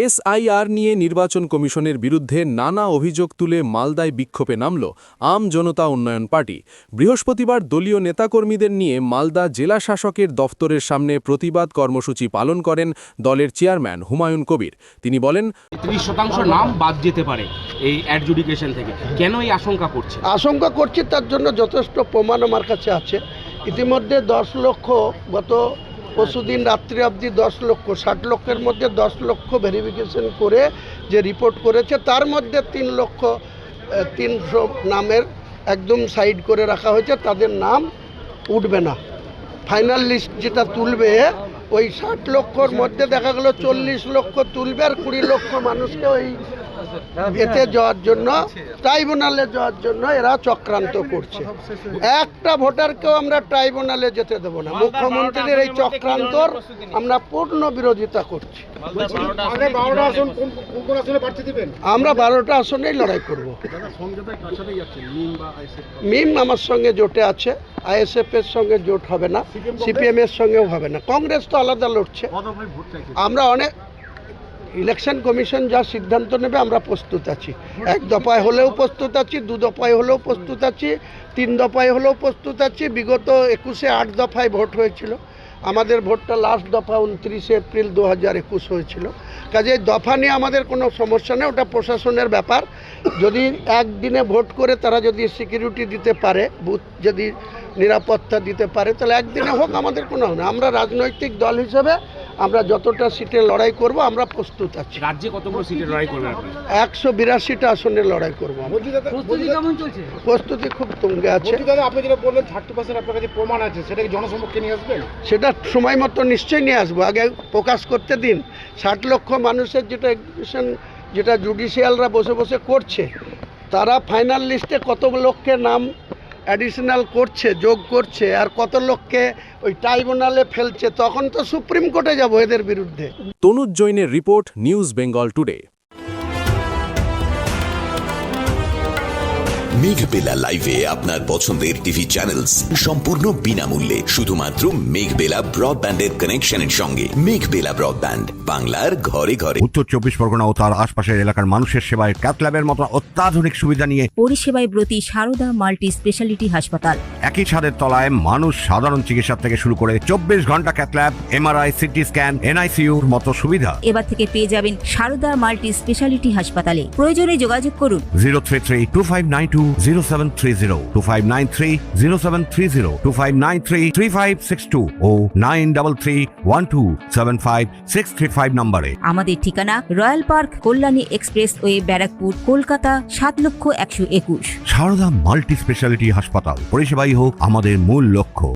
SIR নিয়ে নির্বাচন কমিশনের বিরুদ্ধে নানা অভিযোগ তুলে মালদায় বিক্ষোভে নামল আম জনতা উন্নয়ন পার্টি। বৃহস্পতিবার দলীয় নেতাকর্মীদের নিয়ে মালদা জেলা শাসকের দফতরের সামনে প্রতিবাদ কর্মসূচি পালন করেন দলের চেয়ারম্যান হুমায়ুন কবির। তিনি বলেন, 30% নাম বাদ যেতে পারে এই অ্যাডজুডিকেশন থেকে। কেন এই আশঙ্কা করছে? আশঙ্কা করছি, তার জন্য যথেষ্ট প্রমাণ আমার কাছে আছে। ইতিমধ্যে 10 লক্ষ, গত পরশুদিন রাত্রি অবধি 10 লক্ষ, 60 লক্ষের মধ্যে 10 লক্ষ ভেরিফিকেশন করে যে রিপোর্ট করেছে, তার মধ্যে 3,300 নামের একদম সাইড করে রাখা হয়েছে, তাদের নাম উঠবে না। ফাইনাল লিস্ট যেটা তুলবে, ওই 60 লক্ষর মধ্যে দেখা গেল 40 লক্ষ তুলবে, আর 20 লক্ষ মানুষকে ওই এতে যাওয়ার জন্য, ট্রাইব্যুনালে যাওয়ার জন্য এরা চক্রান্ত করছে। একটা ভোটারকেও আমরা ট্রাইব্যুনালে যেতে দেবো না। মুখ্যমন্ত্রীর এই চক্রান্তর আমরা পূর্ণ বিরোধিতা করছি। আমরা 12টা আসনেই লড়াই করব। মিম আমার সঙ্গে জোটে আছে, আইএসএফ এর সঙ্গে জোট হবে না, সিপিএম এর সঙ্গেও হবে না। কংগ্রেস তো আলাদা লড়ছে। আমরা অনেক ইলেকশন কমিশন যা সিদ্ধান্ত নেবে আমরা প্রস্তুত আছি। 1 দফায় হলেও প্রস্তুত আছি, 2 দফায় হলেও প্রস্তুত আছি, 3 দফায় হলেও প্রস্তুত আছি। বিগত 21-এ 8 দফায় ভোট হয়েছিল। আমাদের ভোটটা লাস্ট দফা 29 এপ্রিল 2021 হয়েছিল। কাজে দফা নিয়ে আমাদের কোনো সমস্যা নেই, ওটা প্রশাসনের ব্যাপার। যদি একদিনে ভোট করে তারা যদি সিকিউরিটি দিতে পারে, বুথ যদি নিরাপত্তা দিতে পারে, তাহলে একদিনে হোক, আমাদের কোনো না। আমরা রাজনৈতিক দল হিসেবে আমরা যতটা সিটে লড়াই করব আমরা প্রস্তুত আছি। রাজ্যে কতগুলো সিটে লড়াই করবেন আপনি? 182টা আসনে লড়াই করব। প্রস্তুতি কেমন চলছে? প্রস্তুতি খুব তুঙ্গে আছে। আপনি যেটা বললেন 30% আপনার কাছে প্রমাণ আছে, সেটা কি জনসম্মুখে নিয়ে আসবেন? সেটা সময় মতো নিশ্চয়ই নিয়ে আসবো, আগে প্রকাশ করতে দিন। 60 লক্ষ মানুষের যেটা এক্সিকিউশন, যেটা জুডিশিয়ালরা বসে বসে করছে, তারা ফাইনাল লিস্টে কত লক্ষের নাম অ্যাডিশনাল করছে, যোগ করছে, আর কত লোককে ওই ট্রাইব্যুনালে ফেলছে, তখন তো সুপ্রিম কোর্টে যাবো এদের বিরুদ্ধে। তনুজ জৈনের রিপোর্ট, নিউজ বেঙ্গল টুডে। মেঘবেলা লাইভে আপনার পছন্দের টিভি চ্যানেলস সম্পূর্ণ বিনামূল্যে, শুধুমাত্র মেঘবেলা ব্রডব্যান্ডের কানেকশনের সঙ্গে। মেঘবেলা ব্রডব্যান্ড, বাংলার ঘরে ঘরে। উত্তর 24 পরগনা ও তার আশপাশের এলাকার মানুষের সেবায় ক্যাথল্যাবের মতো অত্যাধুনিক সুবিধা নিয়ে পরিষেবায় ব্রতী সারদা মাল্টি স্পেশালিটি হাসপাতাল। একই ছাদের তলায় মানুষ সাধারণ চিকিৎসা থেকে শুরু করে 24 ঘন্টা ক্যাথল্যাব, এমআরআই, সিটি স্ক্যান, এনআইসিইউর মতো সুবিধা এবার থেকে পেয়ে যাবেন সারদা মাল্টি স্পেশালিটি হাসপাতালে। প্রয়োজনে যোগাযোগ করুন 033-2592-0730, 2593-0730, 2593-3562 ও 9331275635 নম্বরে। আমাদের ঠিকানা Royal Park, Kalyani Expressway, Barrackpore, Kolkata 7,121,000। Sarada Multi Speciality হাসপাতাল, পরিষেবাই হোক আমাদের মূল লক্ষ্য।